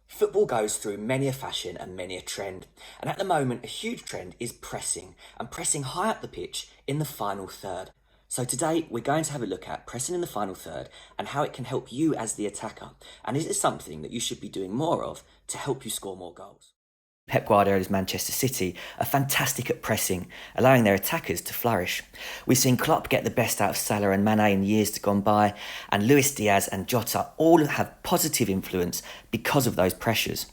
Football goes through many a fashion and many a trend, and at the moment a huge trend is pressing, and pressing high up the pitch in the final third. So today we're going to have a look at pressing in the final third and how it can help you as the attacker, and is it something that you should be doing more of to help you score more goals? Pep Guardiola's Manchester City are fantastic at pressing, allowing their attackers to flourish. We've seen Klopp get the best out of Salah and Mane in years gone by, and Luis Diaz and Jota all have positive influence because of those pressures.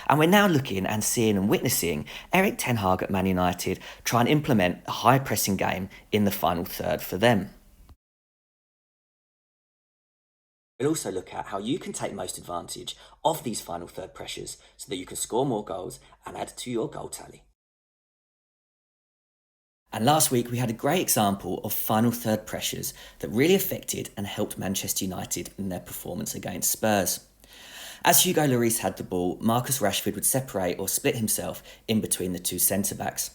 And we're now looking and seeing and witnessing Erik ten Hag at Man United try and implement a high pressing game in the final third for them. We'll also look at how you can take most advantage of these final third pressures so that you can score more goals and add to your goal tally. And last week we had a great example of final third pressures that really affected and helped Manchester United in their performance against Spurs. As Hugo Lloris had the ball, Marcus Rashford would separate or split himself in between the two centre-backs.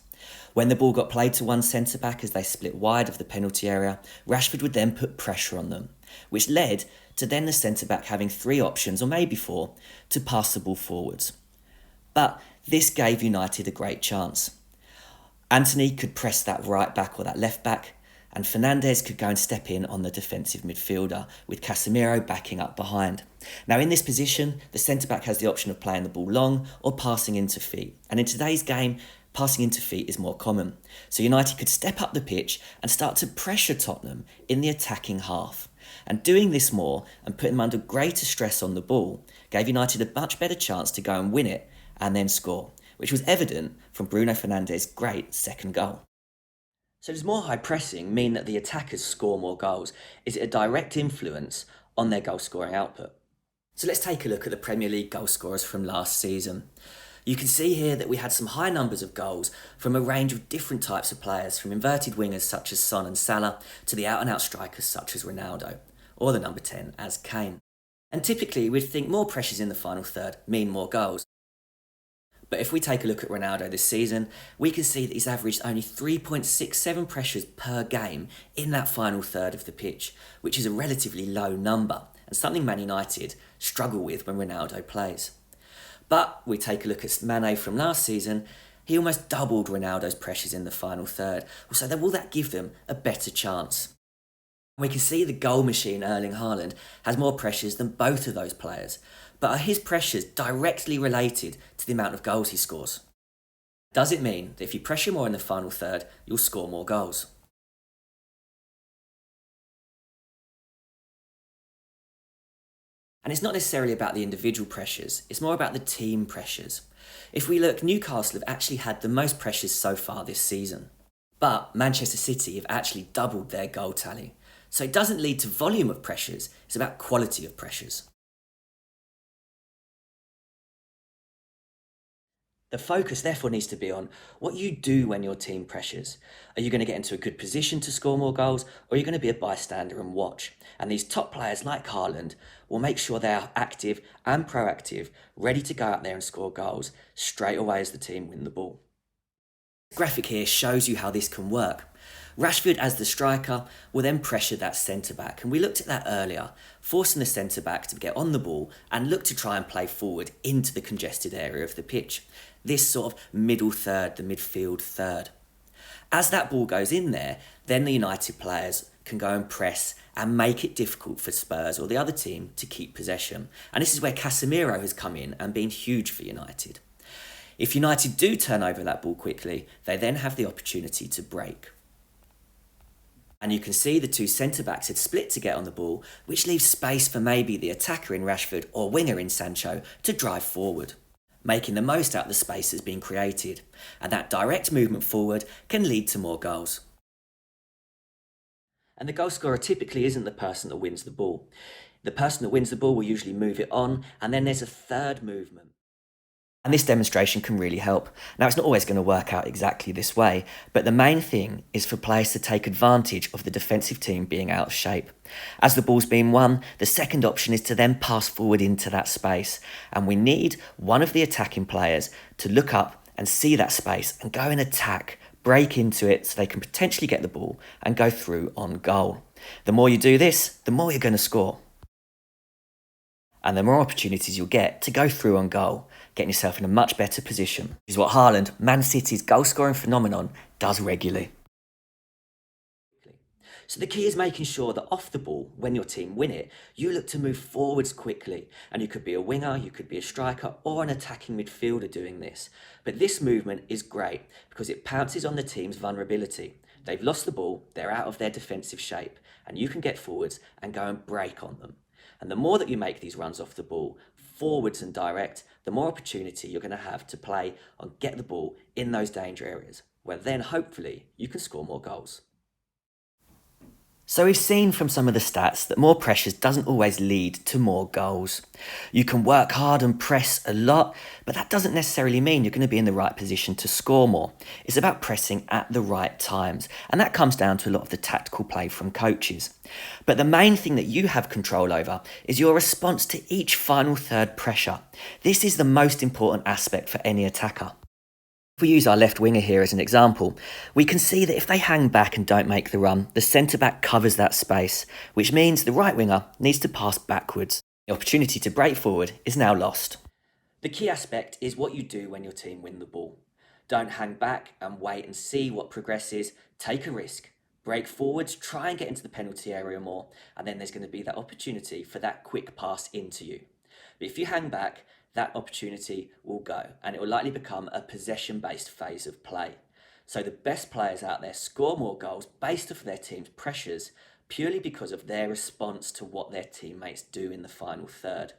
When the ball got played to one centre-back as they split wide of the penalty area, Rashford would then put pressure on them, which led to then the centre-back having three options, or maybe four, to pass the ball forwards. But this gave United a great chance. Anthony could press that right back or that left back, and Fernandes could go and step in on the defensive midfielder, with Casemiro backing up behind. Now in this position, the centre-back has the option of playing the ball long or passing into feet. And in today's game, passing into feet is more common. So United could step up the pitch and start to pressure Tottenham in the attacking half. And doing this more and putting them under greater stress on the ball gave United a much better chance to go and win it and then score, which was evident from Bruno Fernandes' great second goal. So does more high pressing mean that the attackers score more goals? Is it a direct influence on their goal scoring output? So let's take a look at the Premier League goal scorers from last season. You can see here that we had some high numbers of goals from a range of different types of players, from inverted wingers such as Son and Salah to the out-and-out strikers such as Ronaldo, or the number 10 as Kane. And typically we'd think more pressures in the final third mean more goals. But if we take a look at Ronaldo this season, we can see that he's averaged only 3.67 pressures per game in that final third of the pitch, which is a relatively low number, and something Man United struggle with when Ronaldo plays. But we take a look at Mane from last season, he almost doubled Ronaldo's pressures in the final third, so will that give them a better chance? We can see the goal machine Erling Haaland has more pressures than both of those players, but are his pressures directly related to the amount of goals he scores? Does it mean that if you pressure more in the final third, you'll score more goals? And it's not necessarily about the individual pressures, it's more about the team pressures. If we look, Newcastle have actually had the most pressures so far this season. But Manchester City have actually doubled their goal tally. So it doesn't lead to volume of pressures, it's about quality of pressures. The focus therefore needs to be on what you do when your team pressures. Are you going to get into a good position to score more goals, or are you going to be a bystander and watch? And these top players like Haaland will make sure they are active and proactive, ready to go out there and score goals straight away as the team win the ball. The graphic here shows you how this can work. Rashford as the striker will then pressure that centre-back, and we looked at that earlier, forcing the centre-back to get on the ball and look to try and play forward into the congested area of the pitch. This sort of middle third, the midfield third. As that ball goes in there, then the United players can go and press and make it difficult for Spurs or the other team to keep possession. And this is where Casemiro has come in and been huge for United. If United do turn over that ball quickly, they then have the opportunity to break. And you can see the two centre-backs had split to get on the ball, which leaves space for maybe the attacker in Rashford or winger in Sancho to drive forward, making the most out of the space that's been created. And that direct movement forward can lead to more goals. And the goal scorer typically isn't the person that wins the ball. The person that wins the ball will usually move it on, and then there's a third movement. And this demonstration can really help. Now, it's not always going to work out exactly this way, but the main thing is for players to take advantage of the defensive team being out of shape. As the ball's being won, the second option is to then pass forward into that space. And we need one of the attacking players to look up and see that space and go and attack, break into it so they can potentially get the ball and go through on goal. The more you do this, the more you're going to score. And the more opportunities you'll get to go through on goal, getting yourself in a much better position. This is what Haaland, Man City's goal scoring phenomenon, does regularly. So the key is making sure that off the ball, when your team win it, you look to move forwards quickly. And you could be a winger, you could be a striker, or an attacking midfielder doing this. But this movement is great because it pounces on the team's vulnerability. They've lost the ball, they're out of their defensive shape, and you can get forwards and go and break on them. And the more that you make these runs off the ball, forwards and direct, the more opportunity you're going to have to play on get the ball in those danger areas, where then hopefully you can score more goals. So we've seen from some of the stats that more pressures doesn't always lead to more goals. You can work hard and press a lot, but that doesn't necessarily mean you're going to be in the right position to score more. It's about pressing at the right times, and that comes down to a lot of the tactical play from coaches. But the main thing that you have control over is your response to each final third pressure. This is the most important aspect for any attacker. If we use our left winger here as an example, we can see that if they hang back and don't make the run, the centre-back covers that space, which means the right winger needs to pass backwards. The opportunity to break forward is now lost. The key aspect is what you do when your team win the ball. Don't hang back and wait and see what progresses. Take a risk. Break forwards, try and get into the penalty area more, and then there's going to be that opportunity for that quick pass into you. But if you hang back, that opportunity will go, and it will likely become a possession-based phase of play. So the best players out there score more goals based off their team's pressures purely because of their response to what their teammates do in the final third.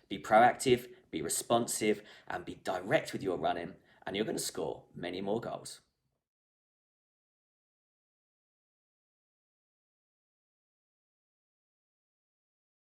Be proactive, be responsive, and be direct with your running, and you're going to score many more goals.